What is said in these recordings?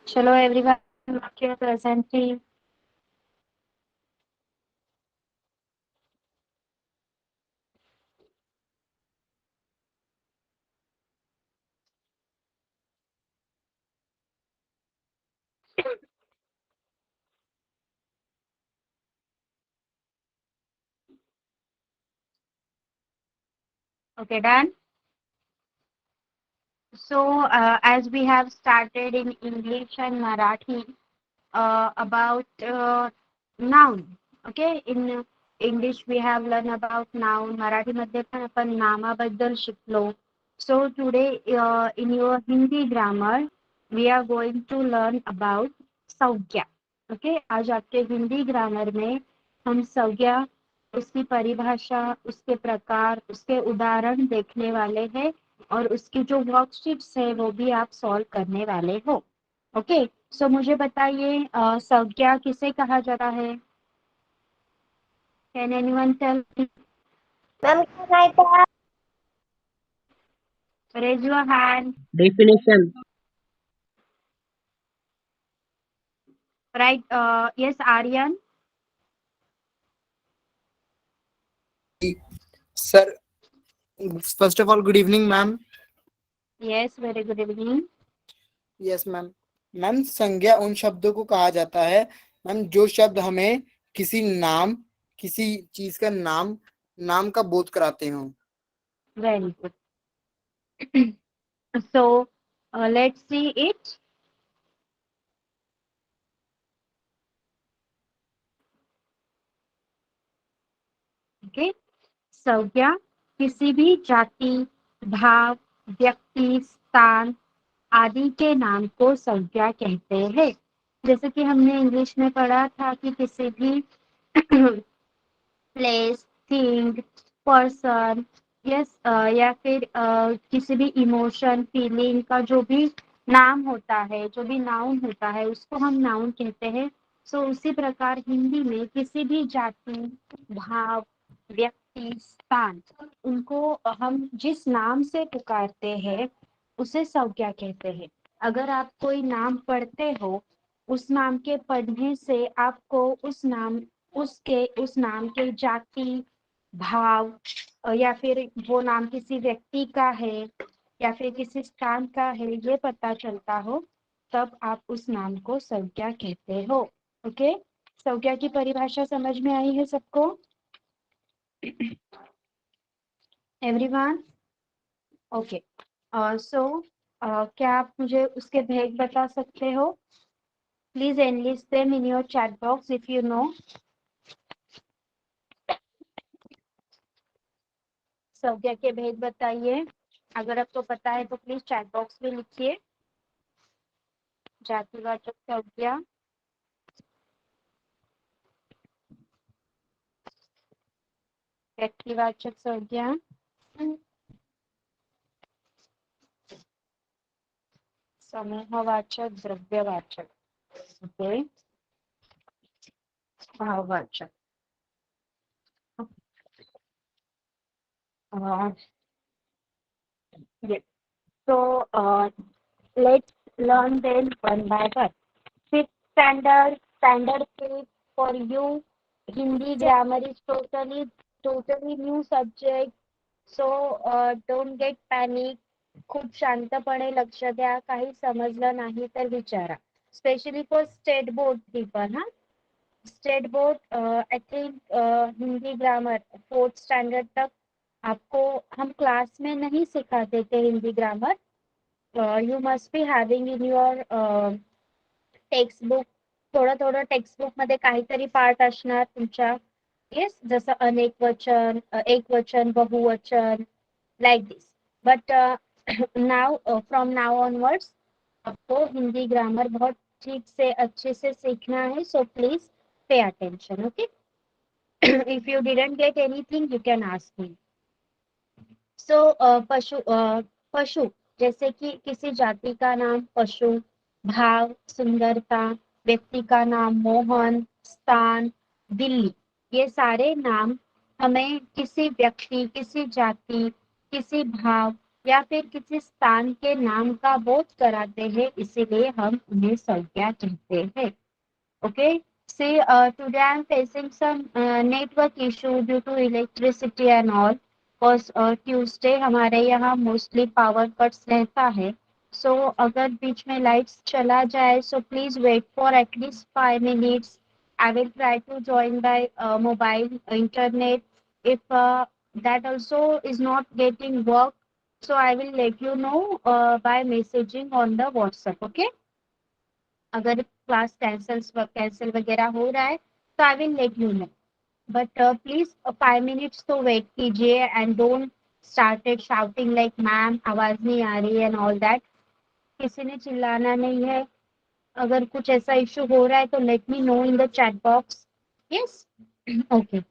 चलो everyone, mark your presently. Okay, done. So, as we have started in English and Marathi about noun. Okay, in English we have learned about noun. Marathi मध्ये पण आपण नामाबद्दल शिकलो. So today in your Hindi grammar we are going to learn about संज्ञा. Okay, आज आपके Hindi grammar में हम संज्ञा, उसकी परिभाषा, उसके प्रकार, उसके उदाहरण देखने वाले हैं और उसकी जो वर्कशीट्स है वो भी आप सॉल्व करने वाले हो. ओके, सो मुझे बताइए संज्ञा किसे कहा जाता है? Can anyone tell me? Ma'am क्या राइट है? Raise your hand. Definition. Right. Yes Aryan. Sir, first of all, good evening, ma'am. Yes, very good evening. Yes, ma'am. Ma'am, संज्ञा उन शब्दों को कहा जाता है मैम जो शब्द हमें किसी नाम, किसी चीज का नाम का बोध कराते हो. Very good. So let's see it. Okay, संज्ञा किसी भी जाति, भाव, व्यक्ति, स्थान आदि के नाम को संज्ञा कहते हैं. जैसे कि हमने इंग्लिश में पढ़ा था कि किसी भी प्लेस, थिंग, पर्सन, यस, या फिर किसी भी इमोशन, फीलिंग का जो भी नाम होता है, जो भी नाउन होता है उसको हम नाउन कहते हैं. सो उसी प्रकार हिंदी में किसी भी जाति, भाव, व्यक्ति, स्थान, उनको हम जिस नाम से पुकारते हैं उसे संज्ञा कहते हैं. अगर आप कोई नाम पढ़ते हो, उस नाम के पढ़ने से आपको उस नाम के जाति, भाव या फिर वो नाम किसी व्यक्ति का है या फिर किसी स्थान का है ये पता चलता हो, तब आप उस नाम को संज्ञा कहते हो. ओके, संज्ञा की परिभाषा समझ में आई है सबको? एवरीवन? ओके, सो क्या आप मुझे उसके भेद बता सकते हो? Please enlist them in your chat box if you know. संज्ञा के भेद बताइए. अगर आपको पता है तो प्लीज चैट बॉक्स में लिखिए. जातिवाचक संज्ञा, व्यक्तिवाचक संज्ञा, समूहवाचक, द्रव्यवाचक, okay, भाववाचक. So let's learn them one by one. Fifth standard tip for you. Hindi grammar is totally new subject. So don't get panic. खूप शांतपणे लक्ष द्या. काही समजलं नाही तर विचारा. Specially for state board people. हा, state board I think Hindi grammar 4th standard तक आपको हम क्लास में नहीं सिखाते थे Hindi grammar. You must be having in your text book. थोडं टेक्स्ट बुक मध्ये काहीतरी पार्ट असणार तुमच्या. येस, जसं अनेक वचन, एकवचन, बहुवचन, like this. But now from now onwards आपको हिंदी ग्रामर बहुत ठीक से अच्छे से सीखना है. So please pay attention. Okay, if you didn't get anything you can ask me. So पशु, जैसे कि किसी जाति का नाम पशु, भाव सुंदरता, व्यक्ति का नाम मोहन, स्थान दिल्ली, ये सारे नाम हमें किसी व्यक्ति, किसी जाति, किसी भाव या फिर किसी स्थान के नाम का बोध कराते हैं, इसीलिए हम उन्हें संज्ञा कहते हैं. Okay. See, today I'm facing some network issue due to electricity and all. Because Tuesday हमारे यहाँ mostly power cuts रहता है. So अगर बीच में lights चला जाए, so please wait for at least 5 minutes. I will try to join by mobile internet. If that also is not getting work, so I will let you know by messaging on the WhatsApp. Okay. अगर class cancel वगैरह हो रहा है तो I will let you know. But please 5 minutes तो wait कीजिए and don't started shouting like ma'am आवाज नहीं आ रही एंड ऑल दैट. किसी ने चिल्लाना नहीं है. अगर कुछ ऐसा इशू हो रहा है तो late me know in the chat box. Yes. Okay.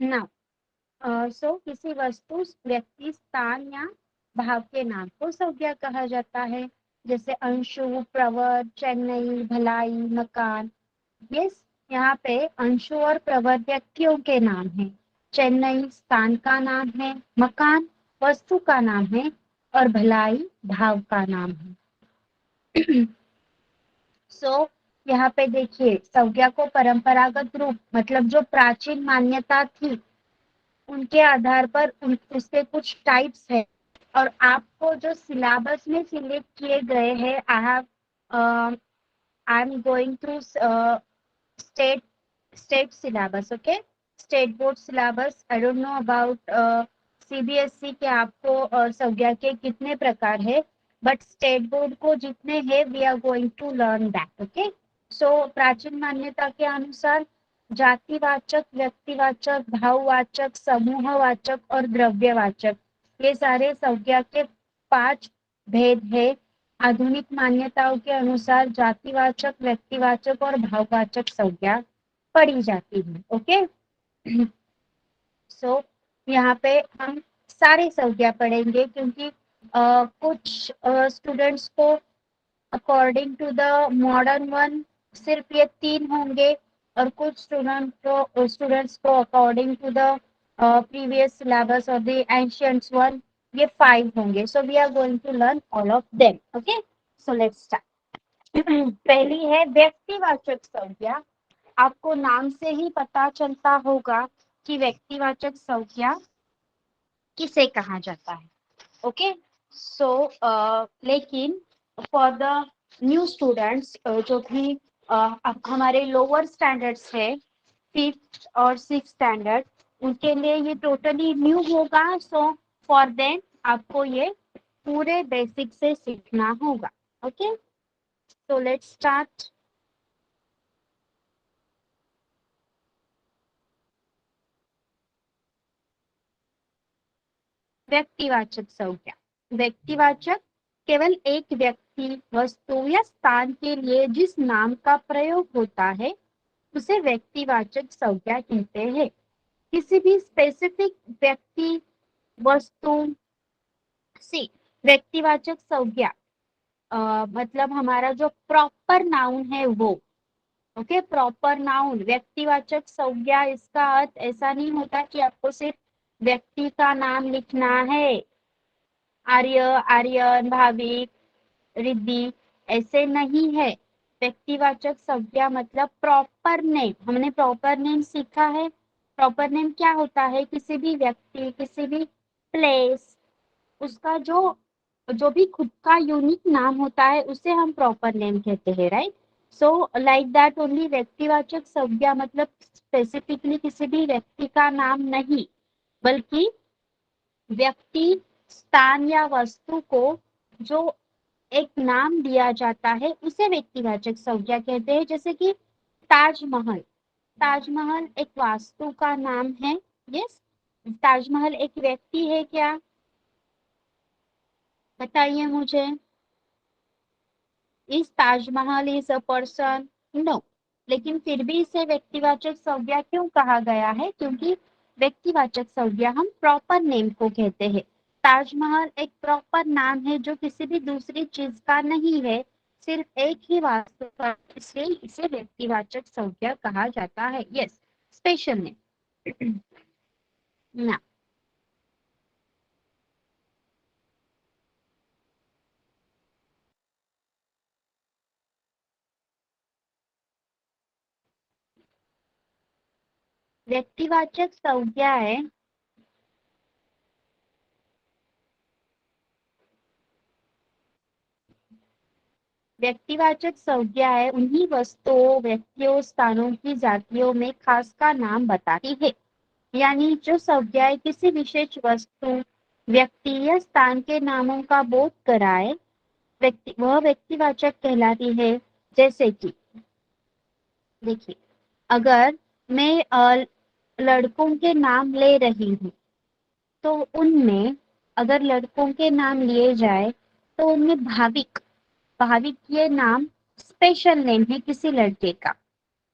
Now so किसी वस्तु, व्यक्ति, स्थान या भाव के नाम को संज्ञा कहा जाता है. जैसे अंशु, प्रवर, चेन्नई, भलाई, मकान. यस. यहाँ पे अंशु और प्रवर व्यक्तियों के नाम है. चेन्नई स्थान का नाम है. मकान वस्तु का नाम है. और भलाई भाव का नाम है. सो यहाँ पे देखिए संज्ञा को परंपरागत रूप मतलब जो प्राचीन मान्यता थी उनके आधार पर उसके कुछ टाइप्स है. और आपको जो सिलेबस में सिलेक्ट किए गए हैं, आई am going through state syllabus. Okay. State board syllabus. I don't know about CBSE के आपको संज्ञा के कितने प्रकार है, बट स्टेट बोर्ड को जितने हैं we are going to learn that. Okay. So प्राचीन मान्यता के अनुसार जातिवाचक, व्यक्तिवाचक, भाववाचक, समूहवाचक और द्रव्यवाचक, ये सारे संज्ञा के 5 भेद है. आधुनिक मान्यताओं के अनुसार जातिवाचक, व्यक्तिवाचक और भाववाचक संज्ञा पढ़ी जाती है. ओके. सो यहाँ पे हम सारे संज्ञा पढ़ेंगे क्योंकि कुछ स्टूडेंट्स को according to the modern one सिर्फ ये 3 होंगे और कुछ स्टूडेंट्स को according to the previous syllabus और द एंशियंट्स वन ये 5 होंगे. So we are going to learn all of them. Okay. So let's start. पहली है व्यक्तिवाचक संज्ञा. आपको नाम से ही पता चलता होगा कि व्यक्तिवाचक संज्ञा किसे कहा जाता है. ओके. सो लेकिन फॉर द न्यू स्टूडेंट्स जो भी हमारे लोअर स्टैंडर्ड्स है 5th और 6th स्टैंडर्ड, उनके लिए ये टोटली न्यू होगा. सो फॉर देम आपको ये पूरे बेसिक से सीखना होगा. ओके. So let's start. व्यक्तिवाचक संज्ञा. व्यक्तिवाचक केवल एक व्यक्ति, वस्तु या स्थान के लिए जिस नाम का प्रयोग होता है उसे व्यक्तिवाचक संज्ञा कहते हैं. किसी भी स्पेसिफिक व्यक्ति, वस्तु से व्यक्तिवाचक संज्ञा मतलब हमारा जो प्रॉपर नाउन है वो. ओके. प्रॉपर नाउन व्यक्तिवाचक संज्ञा, इसका अर्थ ऐसा नहीं होता कि आपको सिर्फ व्यक्ति का नाम लिखना है. आर्य, आर्यन, भाविक, रिद्धि ऐसे नहीं है. व्यक्तिवाचक संज्ञा मतलब प्रॉपर नेम. हमने प्रॉपर नेम सीखा है. प्रॉपर नेम क्या होता है? किसी भी व्यक्ति, किसी भी प्लेस, उसका जो भी खुद का यूनिक नाम होता है उसे हम प्रॉपर नेम कहते हैं. Right. So like that only व्यक्तिवाचक संज्ञा मतलब स्पेसिफिकली किसी भी व्यक्ति का नाम नहीं, बल्कि व्यक्ति, स्थान या वस्तु को जो एक नाम दिया जाता है उसे व्यक्तिवाचक संज्ञा कहते हैं. जैसे कि ताजमहल. ताजमहल एक वास्तु का नाम है. यस. ताजमहल एक व्यक्ति है क्या? बताइए मुझे. इस Taj Mahal is a person? No. लेकिन फिर भी इसे व्यक्तिवाचक संज्ञा क्यों कहा गया है? क्योंकि व्यक्तिवाचक संज्ञा हम प्रॉपर नेम को कहते हैं. ताजमहल एक प्रॉपर नाम है जो किसी भी दूसरी चीज का नहीं है, सिर्फ एक ही वास्तु का, इसलिए इसे व्यक्तिवाचक संज्ञा कहा जाता है. यस. Special name. ना व्यक्तिवाचक संज्ञाएं व्यक्तिवाचक संज्ञाएं उन्हीं वस्तुओं, व्यक्तियों, स्थानों की जातियों में खास का नाम बताती है। यानी जो संज्ञाएं किसी विशेष वस्तु, व्यक्ति या स्थान के नामों का बोध कराए, वह व्यक्तिवाचक कहलाती है। जैसे कि देखिए, अगर मैं लड़कों के नाम ले रही हूँ, तो उनमें अगर लड़कों के नाम लिए जाए तो उनमें भाविक भाविक ये नाम स्पेशल नेम है किसी लड़के का।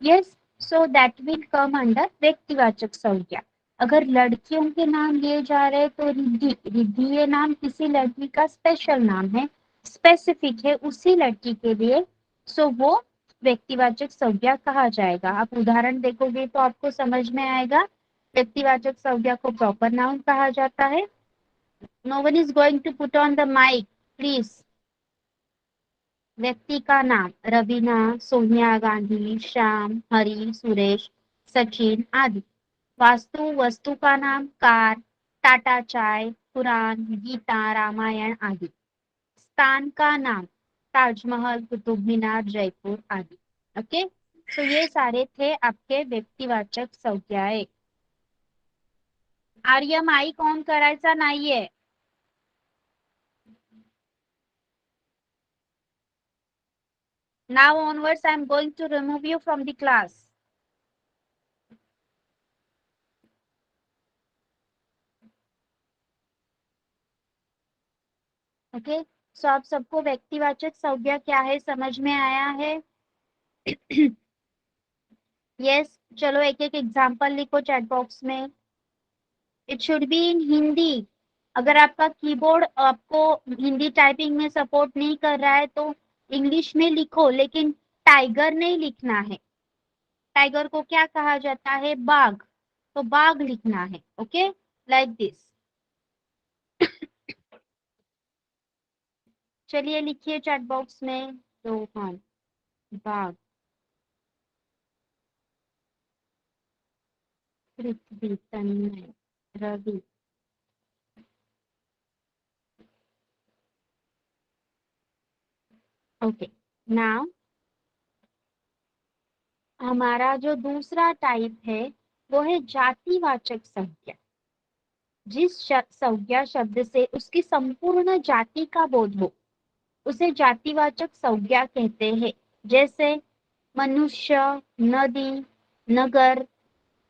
Yes, so that will come under व्यक्तिवाचक संज्ञा। अगर लड़कियों के नाम लिए जा रहे तो रिद्धि रिद्धि ये नाम किसी लड़की का स्पेशल नाम है, स्पेसिफिक है उसी लड़की के लिए, सो वो व्यक्तिवाचक संज्ञा कहा जाएगा। आप उदाहरण देखोगे तो आपको समझ में आएगा। व्यक्तिवाचक संज्ञा को प्रॉपर नाउन कहा जाता है। No one is going to put on the mic please. व्यक्ति का नाम रवीना, सोनिया गांधी, श्याम, हरी, सुरेश, सचिन आदि। वास्तु वस्तु का नाम कार, टाटा चाय, कुरान, गीता, रामायण आदि। स्थान का नाम ताजमहल, कुतुब मीनार, जयपुर आदि। ओके, तो ये सारे थे आपके व्यक्तिवाचक संज्ञाएं। आर्य माईक ऑन करायचा नाहीये। Now onwards, I am going to remove you from the class. Okay, so आप सबको व्यक्तिवाचक संज्ञा क्या है समझ में आया है? यस, चलो एक एक एग्जांपल लिखो चैट बॉक्स में। It should be in Hindi. अगर आपका कीबोर्ड आपको हिंदी टाइपिंग में सपोर्ट नहीं कर रहा है तो इंग्लिश में लिखो, लेकिन टाइगर नहीं लिखना है। टाइगर को क्या कहा जाता है? बाघ। तो बाघ लिखना है। Okay, like this. चलिए लिखिए चैट बॉक्स में रोहन, बाघ, पृथ्वी, तन्मय, रवि। ओके, नाउ हमारा जो दूसरा टाइप है वो है जातिवाचक संज्ञा। जिस संज्ञा शब्द से उसकी संपूर्ण जाति का बोध हो उसे जातिवाचक संज्ञा कहते हैं। जैसे मनुष्य, नदी, नगर,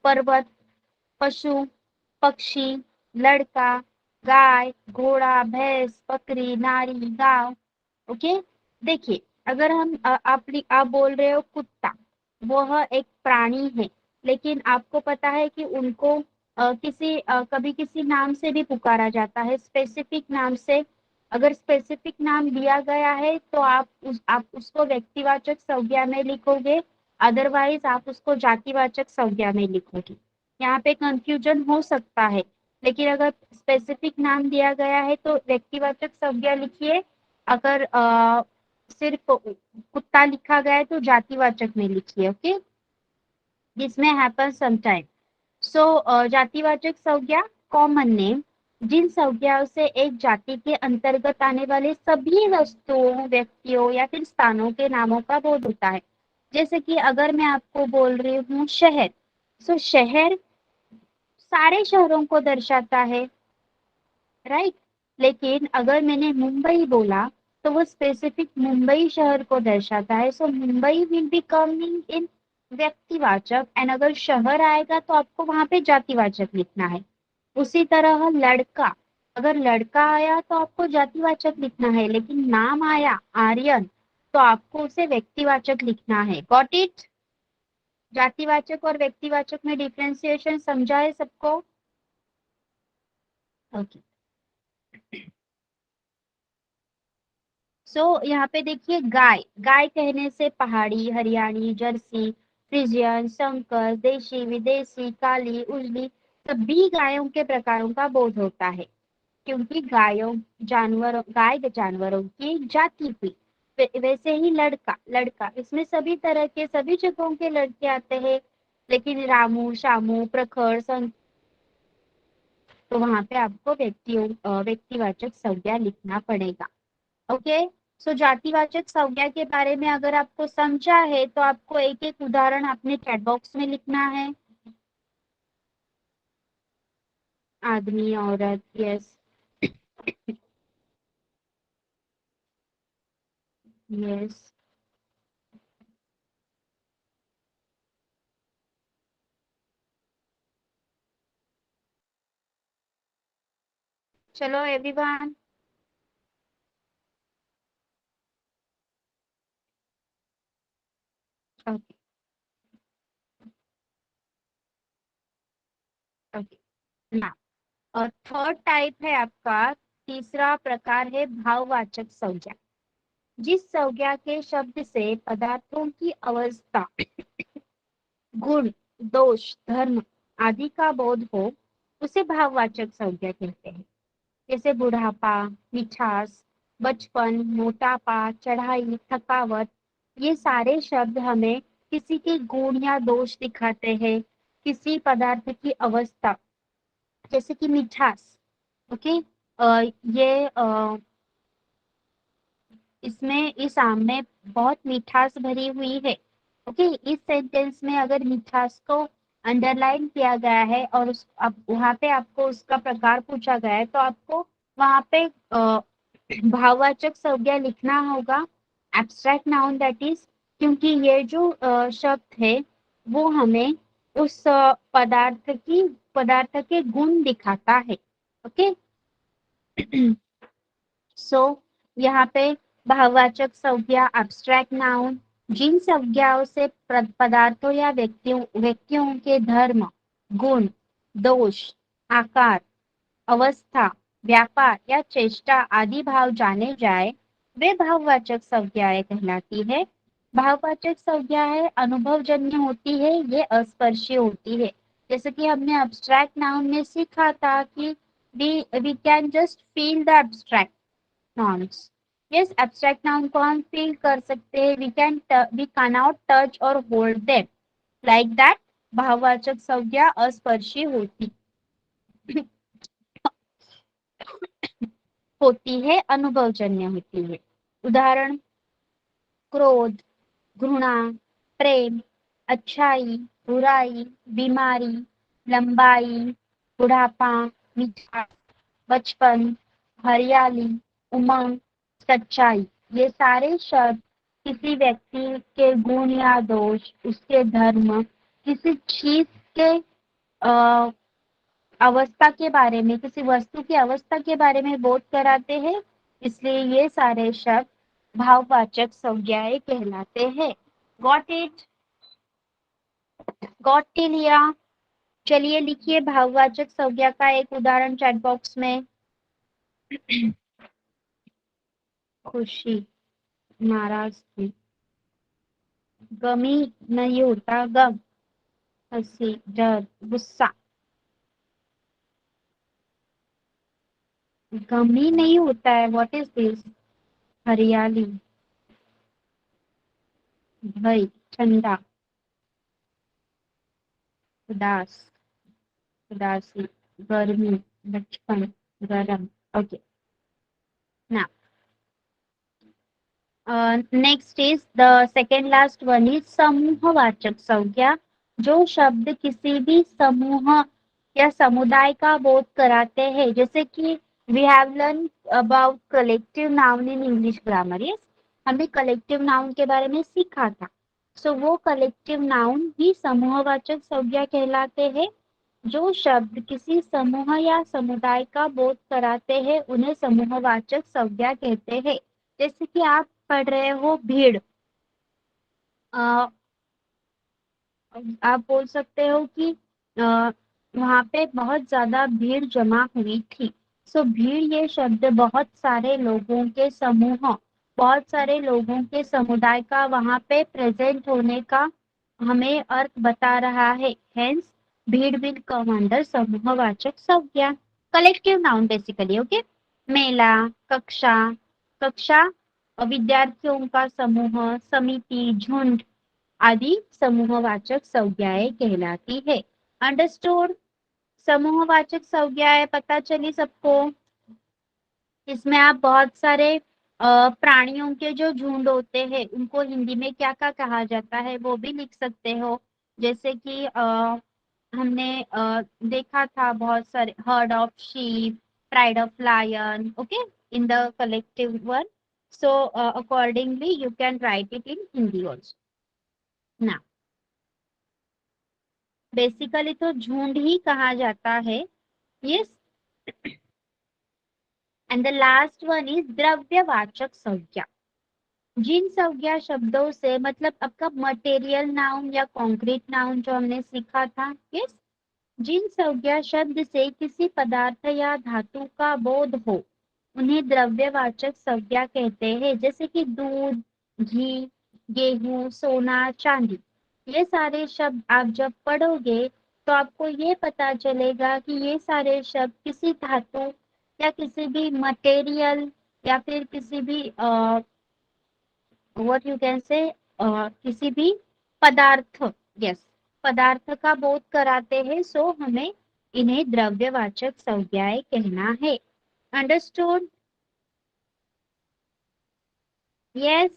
पर्वत, पशु, पक्षी, लड़का, गाय, घोड़ा, भैंस, बकरी, नारी, गांव। ओके, देखिए, अगर हम आप बोल रहे हो कुत्ता, वह एक प्राणी है, लेकिन आपको पता है कि उनको कभी किसी नाम से भी पुकारा जाता है, स्पेसिफिक नाम से। अगर स्पेसिफिक नाम दिया गया है तो आप उसको व्यक्तिवाचक संज्ञा में लिखोगे, अदरवाइज आप उसको जातिवाचक संज्ञा में लिखोगे। यहाँ पे कंफ्यूजन हो सकता है, लेकिन अगर स्पेसिफिक नाम दिया गया है तो व्यक्तिवाचक संज्ञा लिखिए। अगर सिर्फ कुत्ता लिखा गया है तो जातिवाचक में लिखिए। ओके, दिस में हैपन समटाइम। सो जातिवाचक संज्ञा कॉमन नेम, जिन संज्ञाओं से एक जाति के अंतर्गत आने वाले सभी वस्तुओं, व्यक्तियों या फिर स्थानों के नामों का बोध होता है। जैसे कि अगर मैं आपको बोल रही हूँ शहर, सो शहर सारे शहरों को दर्शाता है, राइट। लेकिन अगर मैंने मुंबई बोला तो वो स्पेसिफिक मुंबई शहर को दर्शाता है। So Mumbai will be coming in व्यक्तिवाचक, एंड अगर शहर आएगा तो आपको वहां पे जातिवाचक लिखना है। उसी तरह लड़का, अगर लड़का आया तो आपको जातिवाचक लिखना है, लेकिन नाम आया आर्यन तो आपको उसे व्यक्तिवाचक लिखना है। Got it? जातिवाचक और व्यक्तिवाचक में डिफ्रेंसिएशन समझा है सबको? ओके, सो यहाँ पे देखिए, गाय, गाय कहने से पहाड़ी, हरियाणी, जर्सी, फ्रिजियन, संकर, देशी, विदेशी, काली, उजली सभी गायों के प्रकारों का बोध होता है, क्योंकि गाय जानवरों की जाति हुई। वैसे ही लड़का, इसमें सभी तरह के सभी जगहों के लड़के आते हैं, लेकिन रामू, शामू, प्रखर, तो वहां पे आपको व्यक्तिवाचक संज्ञा लिखना पड़ेगा। ओके, सो जातिवाचक संज्ञा के बारे में अगर आपको समझा है तो आपको एक एक उदाहरण अपने चैट बॉक्स में लिखना है। आदमी, औरत, यस यस। चलो एवरीवन, ओके ओके ना। और थर्ड टाइप है आपका, तीसरा प्रकार है भाववाचक संज्ञा। जिस संज्ञा के शब्द से पदार्थों की अवस्था, गुण, दोष, धर्म आदि का बोध हो उसे भाववाचक संज्ञा कहते हैं। जैसे बुढ़ापा, मिठास, बचपन, मोटापा, चढ़ाई, थकावट, ये सारे शब्द हमें किसी के गुण या दोष दिखाते हैं, किसी पदार्थ की अवस्था, जैसे कि मिठास। ओके, ये इसमें इस आम में बहुत मिठास भरी हुई है। ओके, इस सेंटेंस में अगर मिठास को अंडरलाइन किया गया है और अब वहां पे आपको उसका प्रकार पूछा गया है तो आपको वहां पे भाववाचक संज्ञा लिखना होगा, एब्स्ट्रैक्ट नाउन दैट इज, क्योंकि ये जो शब्द है वो हमें उस पदार्थ के गुण दिखाता है। ओके सो यहाँ पे भाववाचक संज्ञा, एब्स्ट्रैक्ट नाउन, जिन संज्ञाओं से पदार्थों या व्यक्तियों के धर्म, गुण, दोष, आकार, अवस्था, व्यापार या चेष्टा आदि भाव जाने जाए वे भाववाचक संज्ञाएं कहलाती है। भाववाचक संज्ञाएं अनुभवजन्य होती है, ये अस्पर्शी होती है। जैसे कि हमने एब्स्ट्रैक्ट नाउन में सीखा था कि we can just feel the abstract nouns. Yes, abstract noun को हम feel कर सकते हैं, we cannot touch or hold them. Like that, भाववाचक संज्ञा अस्पर्शी होती है, अनुभवजन्य होती है। उदाहरण, क्रोध, घृणा, प्रेम, अच्छाई, बुराई, बीमारी, लंबाई, बुढ़ापा, मिठास, बचपन, हरियाली, उमंग, सच्चाई, ये सारे शब्द किसी व्यक्ति के गुण या दोष, उसके धर्म, किसी चीज के अवस्था के बारे में, किसी वस्तु की अवस्था के बारे में बोध कराते हैं, इसलिए ये सारे शब्द भाववाचक संज्ञाएं कहलाते हैं। Got it? गॉट टिल या? चलिए लिखिए भाववाचक संज्ञा का एक उदाहरण चैट बॉक्स में। खुशी, नाराजगी, गमी नहीं होता गम, हंसी, डर, गुस्सा, गमी नहीं होता है, व्हाट इज दिस? हरियाली, भय, ठंडा, उदास, उदासी, गर्मी, बचपन, गरम। Okay, now next is the second last one is समूहवाचक संज्ञा। जो शब्द किसी भी समूह या समुदाय का बोध कराते हैं, जैसे कि we have learn about collective noun in English grammar. Yes, हमने कलेक्टिव नाउन के बारे में सीखा था। सो वो कलेक्टिव नाउन ही समूहवाचक संज्ञा कहलाते हैं। जो शब्द किसी समूह या समुदाय का बोध कराते हैं उन्हें समूहवाचक संज्ञा कहते हैं। जैसे कि आप पढ़ रहे हो भीड़, अ, आप बोल सकते हो कि वहां पे बहुत ज्यादा भीड़ जमा हुई थी। सो भीड़ ये शब्द बहुत सारे लोगों के समूह, बहुत सारे लोगों के समुदाय का वहां पे प्रेजेंट होने का हमें अर्थ बता रहा है। हेंस भीड़ विल कम अंडर समूहवाचक संज्ञा, कलेक्टिव नाउन बेसिकली। ओके, मेला, कक्षा, कक्षा विद्यार्थियों का समूह, समिति, झुंड आदि समूहवाचक संज्ञाएं कहलाती है। अंडरस्टूड? समूहवाचक संज्ञाएं पता चली सबको? इसमें आप बहुत सारे प्राणियों के जो झुंड होते हैं उनको हिंदी में क्या क्या कहा जाता है वो भी लिख सकते हो। जैसे कि हमने देखा था बहुत सारे herd of sheep, pride of lion, okay, in the collective one. So accordingly you can write it in Hindi also ना। बेसिकली तो झुंड ही कहा जाता है। Yes. And the last one is द्रव्यवाचक संज्ञा। जिन संज्ञा शब्दों से मतलब आपका मटेरियल नाउन या कॉन्क्रीट नाउन जो हमने सीखा था, यस, जिन संज्ञा शब्द से किसी पदार्थ या धातु का बोध हो उन्हें द्रव्यवाचक संज्ञा कहते हैं। जैसे कि दूध, घी, गेहूं, सोना, चांदी, ये सारे शब्द आप जब पढ़ोगे तो आपको ये पता चलेगा कि ये सारे शब्द किसी धातु या किसी भी मटेरियल या फिर किसी भी व्हाट यू कैन से किसी भी पदार्थ, यस, पदार्थ का बोध कराते हैं। सो हमें इन्हें द्रव्यवाचक संज्ञाएं कहना है। अंडरस्टूड? यस।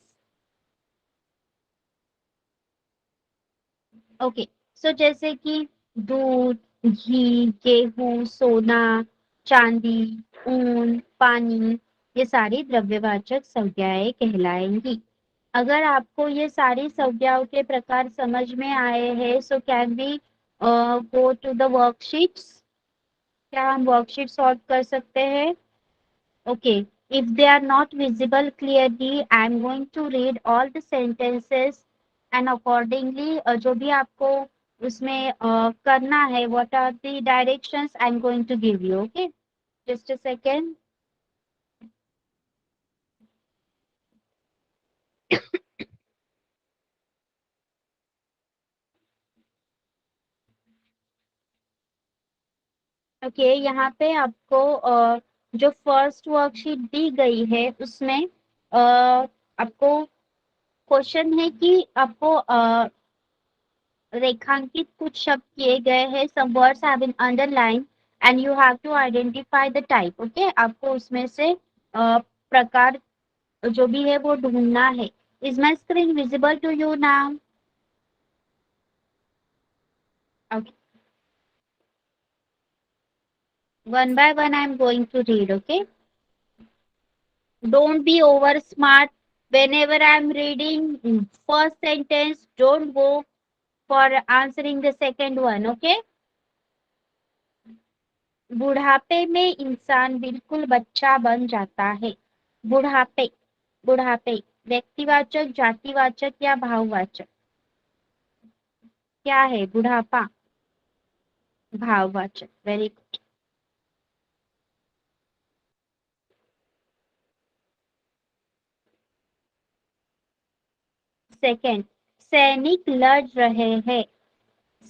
ओके। सो जैसे कि दूध, घी, गेहूं, सोना, चांदी, ऊन, पानी, ये सारी द्रव्यवाचक संज्ञाएं कहलाएंगी। अगर आपको ये सारी संज्ञाओं के प्रकार समझ में आए हैं so can we go to the worksheets. क्या हम वर्कशीट सॉल्व कर सकते हैं? Okay. If they are not visible clearly I am going to read all the sentences and accordingly जो भी आपको उसमें करना है what are the directions I am going to give you. Okay, just a second. Okay, यहाँ पे आपको जो फर्स्ट वर्कशीट दी गई है उसमें आपको क्वेश्चन है कि आपको रेखांकित कुछ शब्द किए गए हैं, some words have been underline and you have to identify the type. Okay, आपको उसमें से प्रकार जो भी है वो ढूंढना है। Is my screen visible to you now? Okay, one by one I am going to read. Okay, don't be over smart. Whenever I'm reading first sentence, don't go for answering the second one. Okay? बुढ़ापे में इंसान बिल्कुल बच्चा बन जाता है। बुढ़ापे, बुढ़ापे व्यक्तिवाचक, जातिवाचक या भाववाचक? क्या है बुढ़ापा? भाववाचक। Very good. सेकेंड, सैनिक लड़ रहे हैं।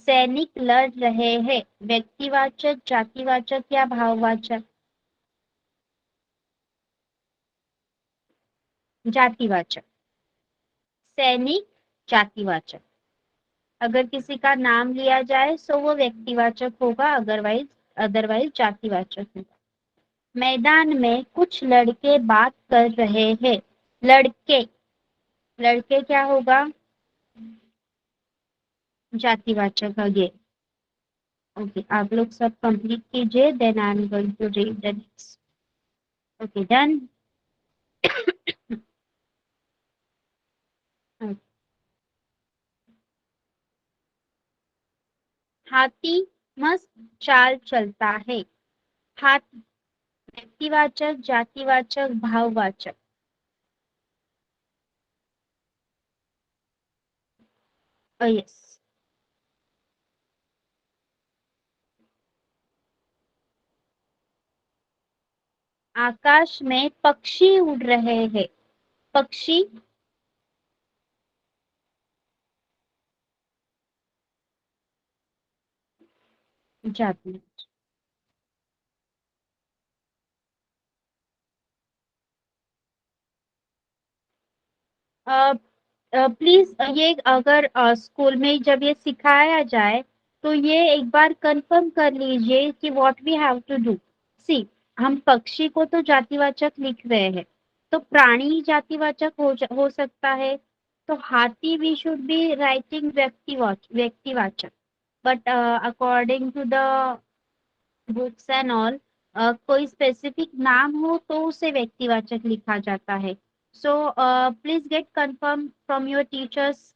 सैनिक लड़ रहे हैं व्यक्तिवाचक, जातिवाचक या भाववाचक? जातिवाचक। सैनिक जातिवाचक। अगर किसी का नाम लिया जाए तो वो व्यक्तिवाचक होगा, अदरवाइज अदरवाइज जातिवाचक होगा। मैदान में कुछ लड़के बात कर रहे हैं। लड़के, लड़के क्या होगा? जातिवाचक अगेन। ओके, आप लोग सब कंप्लीट कीजिए, then I am going to read the next. Okay, done. हाथी मस्त चाल चलता है। हाथी व्यक्तिवाचक, जातिवाचक, भाववाचक? यस। आकाश में पक्षी उड़ रहे हैं। पक्षी, जाति। प्लीज ये अगर स्कूल में जब ये सिखाया जाए तो ये एक बार कंफर्म कर लीजिए कि what we have to do. See, हम पक्षी को तो जातिवाचक लिख रहे हैं, तो प्राणी जातिवाचक हो सकता है, तो हाथी वी शुड बी राइटिंग व्यक्तिवाचक, but according to the books and all कोई स्पेसिफिक नाम हो तो उसे व्यक्तिवाचक लिखा जाता है। So please get confirm from your teachers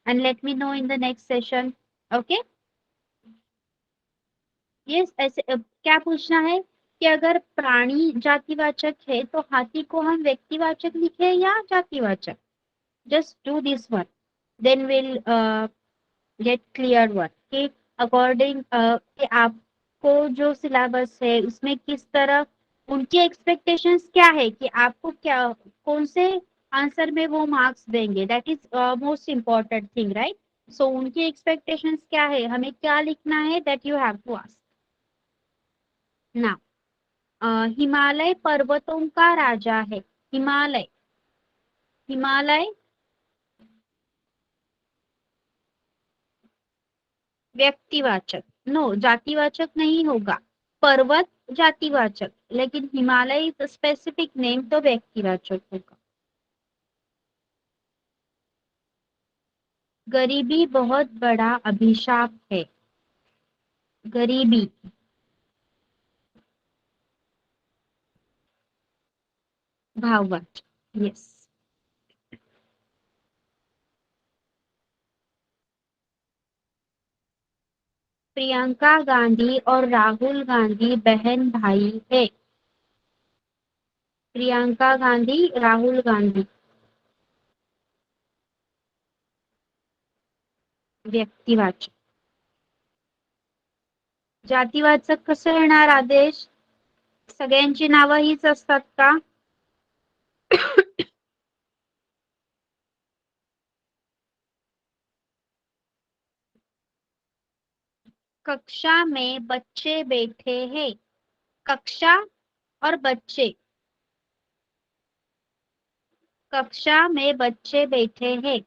and let me know in the next session. Okay, yes, ऐसे क्या पूछना है कि अगर प्राणी जातिवाचक है तो हाथी को हम व्यक्तिवाचक लिखे या जातिवाचक? Just do this one, then will get clear one कि अकॉर्डिंग कि आपको जो सिलेबस है उसमें किस तरह उनकी एक्सपेक्टेशंस क्या है कि आपको क्या कौन से आंसर में वो मार्क्स देंगे, that is most important thing, right? So उनकी एक्सपेक्टेशंस क्या है, हमें क्या लिखना है, that you have to ask now. Himalaya पर्वतों का राजा है। हिमालय, हिमालय व्यक्तिवाचक, नो जातिवाचक नहीं होगा। पर्वत जातिवाचक, लेकिन हिमालय स्पेसिफिक नेम तो व्यक्तिवाचक होगा। गरीबी बहुत बड़ा अभिशाप है। गरीबी भाववाचक, यस। प्रियंका गांधी और राहुल गांधी बहन भाई है। प्रियंका गांधी, राहुल गांधी व्यक्तिवाचक। जातीवाचक कसं येणार आदेश? सगळ्यांची नावं हीच असतात का? कक्षा में बच्चे बैठे हैं। कक्षा और बच्चे, कक्षा में बच्चे बैठे हैं।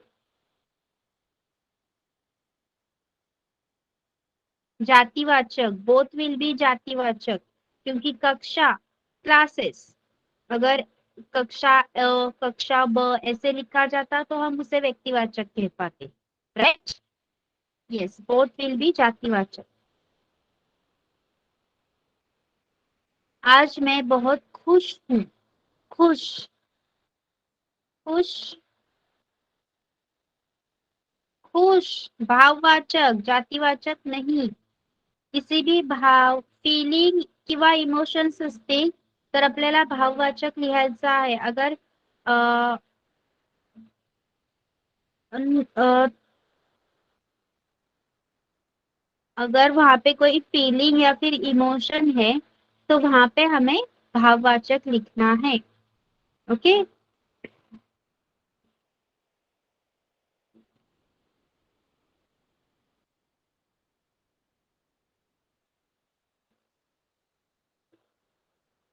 जातिवाचक, बोथ विल बी जातिवाचक, क्योंकि कक्षा क्लासेस, अगर कक्षा कक्षा ब ऐसे लिखा जाता तो हम उसे व्यक्तिवाचक कह पाते, right? Yes, both will be जातिवाचक। आज मैं बहुत खुश हूँ। खुश, खुश, खुश भाववाचक, जातिवाचक नहीं। किसी भी भाव, फिलिंग किंवा इमोशन्स असतील तर आपल्याला भाववाचक लिहायचं आहे। अगर अ, अ, अगर वहां पे कोई फीलिंग या फिर इमोशन है तो वहां पे हमें भाववाचक लिखना है। ओके,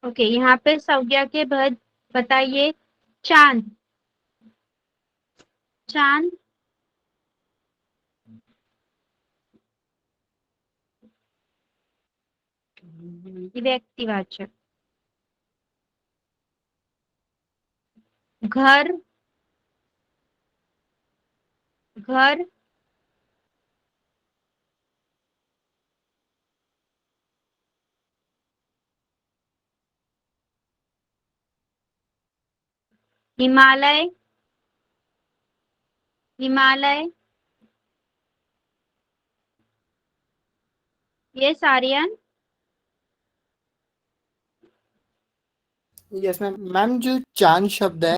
ओके, यहाँ पे संज्ञा के बाद बताइए। चांद, चांद व्यक्तिवाचक। घर, घर हिमालय, हिमालय, ये सारियन। Yes ma'am. मैम जो चांद शब्द है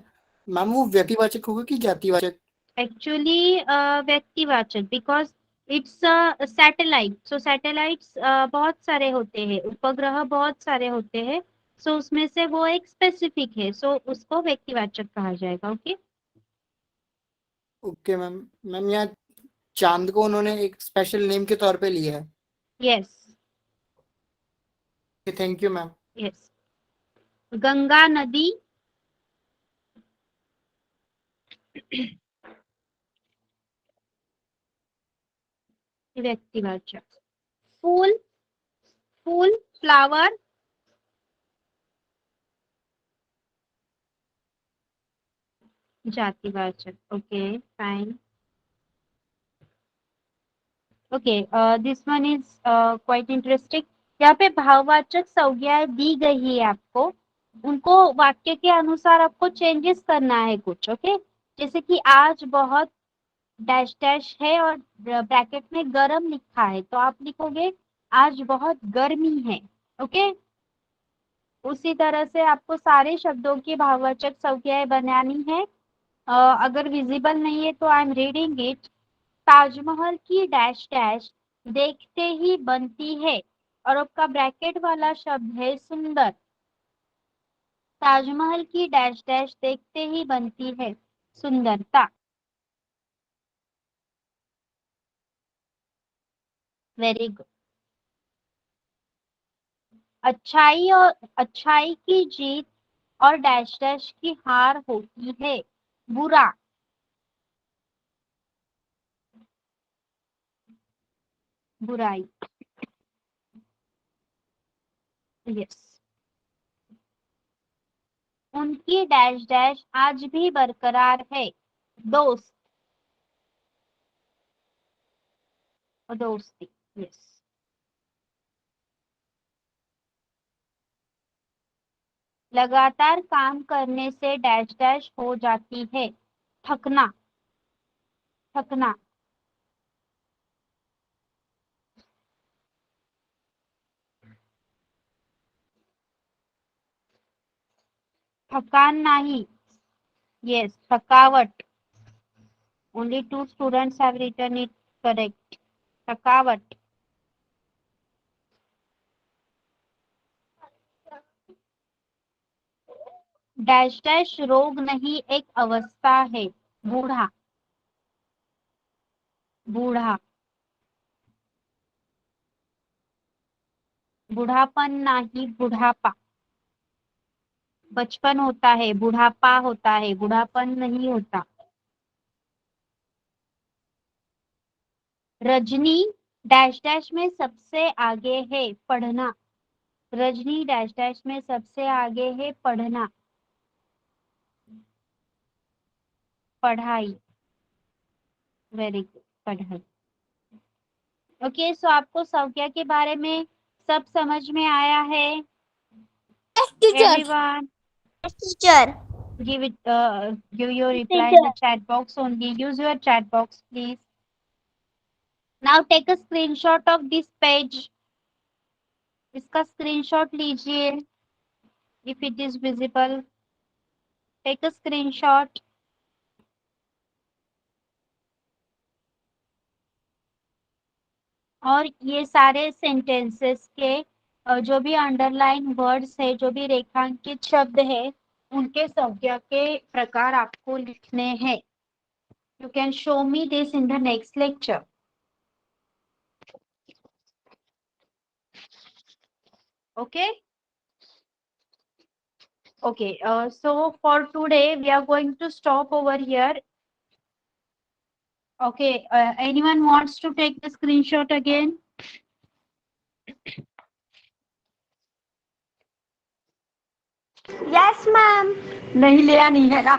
मैम वो व्यक्तिवाचक होगा कि जातिवाचक? एक्चुअली व्यक्तिवाचक, because it's satellite, so satellites बहुत सारे होते हैं, उपग्रह बहुत सारे होते हैं, सो उसमें से वो एक स्पेसिफिक है, सो उसको व्यक्तिवाचक कहा जाएगा। Okay, okay ma'am. मैम यहाँ चांद को उन्होंने एक स्पेशल नेम के तौर पे लिया है। Yes, thank you ma'am. Yes. Ganga नदी, व्यक्तिवाचक. फूल, फूल, फ्लावर. जातिवाचक. Okay, fine. Okay, this one is quite interesting. यहाँ पे भाववाचक संज्ञाएं दी गई है आपको, उनको वाक्य के अनुसार आपको चेंजेस करना है कुछ. ओके, जैसे कि आज बहुत डैश डैश है और ब्रैकेट में गरम लिखा है, तो आप लिखोगे आज बहुत गर्मी है. ओके, उसी तरह से आपको सारे शब्दों की भाववाचक संज्ञाएं बनानी है. अगर विजिबल नहीं है तो I am reading it. Taj Mahal की डैश डैश देखते ही बनती है, और आपका ब्रैकेट वाला शब्द है सुंदर. ताजमहल की डैश डैश देखते ही बनती है सुंदरता. Very good. अच्छाई की जीत और डैश डैश की हार होती है. बुरा, बुराई. यस. उनकी डैश डैश आज भी बरकरार है. दोस्त, दोस्ती. यस. लगातार काम करने से डैश डैश हो जाती है. थकना, थकना. थकान नहीं. यस, थकावट. Only 2 students have written it correct. थकावट. डैश डैश रोग नहीं, एक अवस्था है. बूढ़ा, बूढ़ा. बुढ़ापन नहीं, बुढ़ापा. बचपन होता है, बुढ़ापा होता है, बुढ़ापन नहीं होता. रजनी डैश डैश में सबसे आगे है. पढ़ना. रजनी डैश डैश में सबसे आगे है. पढ़ना, पढ़ाई. वेरी गुड, पढ़ाई. ओके, सो आपको संज्ञा के बारे में सब समझ में आया है? Everyone, teacher. give your reply in the chat box only. Use your chat box, please. Now take a screenshot of this page. इसका स्क्रीनशॉट लीजिए. If it is visible, take a screenshot. और ये सारे सेंटेंसेस के जो भी underline words है, जो भी रेखांकित शब्द है, उनके संज्ञा के प्रकार आपको लिखने हैं. You can show me this in the next lecture. Okay? Okay, so for today we are going to stop over here. Okay, anyone wants to take the screenshot again? Yes ma'am. नहीं लिया, नहीं है ना?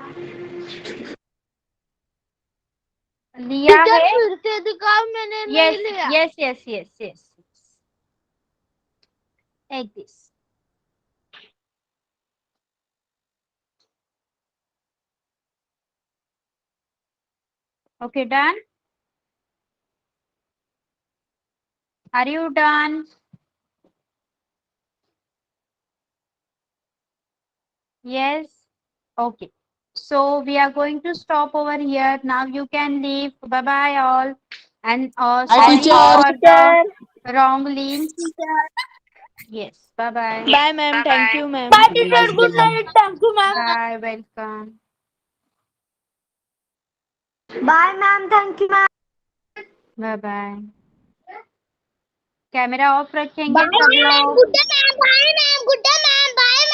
लिया है. फिर से दिखाओ, मैंने नहीं लिया. Yes, yes, yes, yes. Take this. Okay, done? Are you done? Yes. Okay. So we are going to stop over here. Now you can leave. Bye bye all. And sorry for the wrong link. Yes. Bye bye. Bye ma'am. Thank you ma'am. Bye, teacher. Good night. Thank you ma'am. Bye. Welcome. Bye ma'am. Thank you ma'am. Bye bye. Camera off रखेंगे सब लोग. Good day ma'am. Bye ma'am. Good day ma'am. Bye